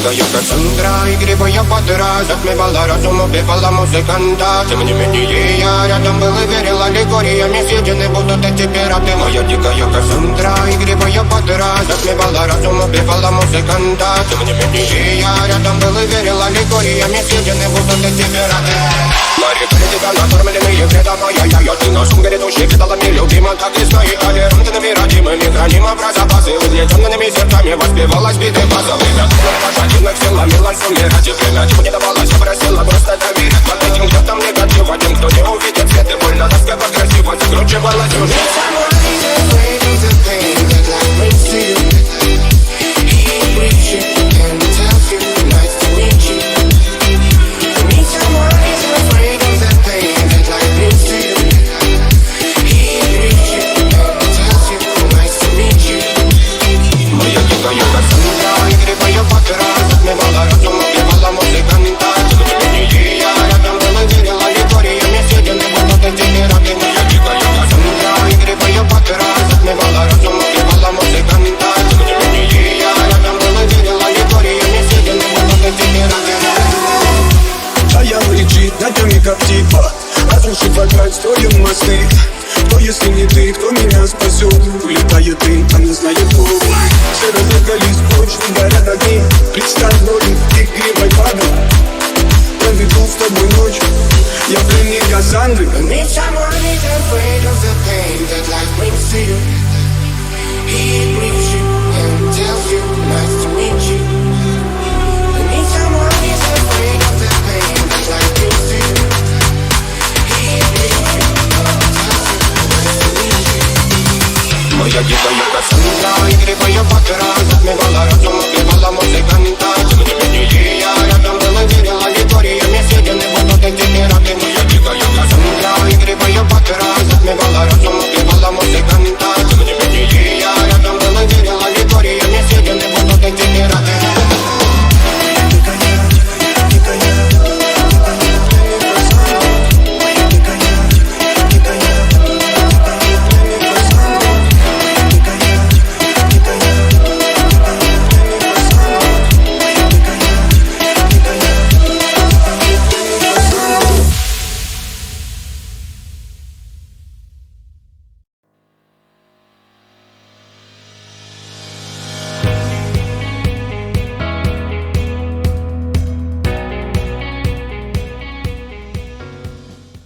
дикая Кассандра, игривая подра, затмевала разум, убивала музыканта. Тем не менее я рядом был и верил, аллегориями съедены будут эти пираты. Моя дикая Кассандра, игривая подра, затмевала разум, убивала музыканта. Тем не менее я рядом был и верил, аллегориями съедены будут эти пираты. Мари, тебя накормленные предавая я ты нашим грядущих кидалами любима, как и сна и толерантными родимыми, хранимо про запасы, угнетенными сердцами воспевалась биты база. Время пожадинных сил ломилась умирать, и время типа не давалось, а просила просто доверять. Под этим где-то негатив, один, кто не увидит свет, и больно тоска красиво закручивала сюжет. Как типа, разрушив опять строим мосты. Кто, если не ты, кто меня спасет? Улетает дым, а не знает кто. Все разогались, точно горят огни. Представь ноль, игривой падал. Проведу с тобой ночь, я пленник Кассандры. Need someone who's afraid of the pain that life brings to you. He brings you and tells you nice to meet you. Need someone who's afraid of the pain that life brings to you. Моя дикая Кассандра, игривая подра, затмевала разум, убивала музыканта. Тем не менее я рядом был и верил, аллегориями съедены будут эти пираты. Моя дикая Кассандра, игривая подра, затмевала разум.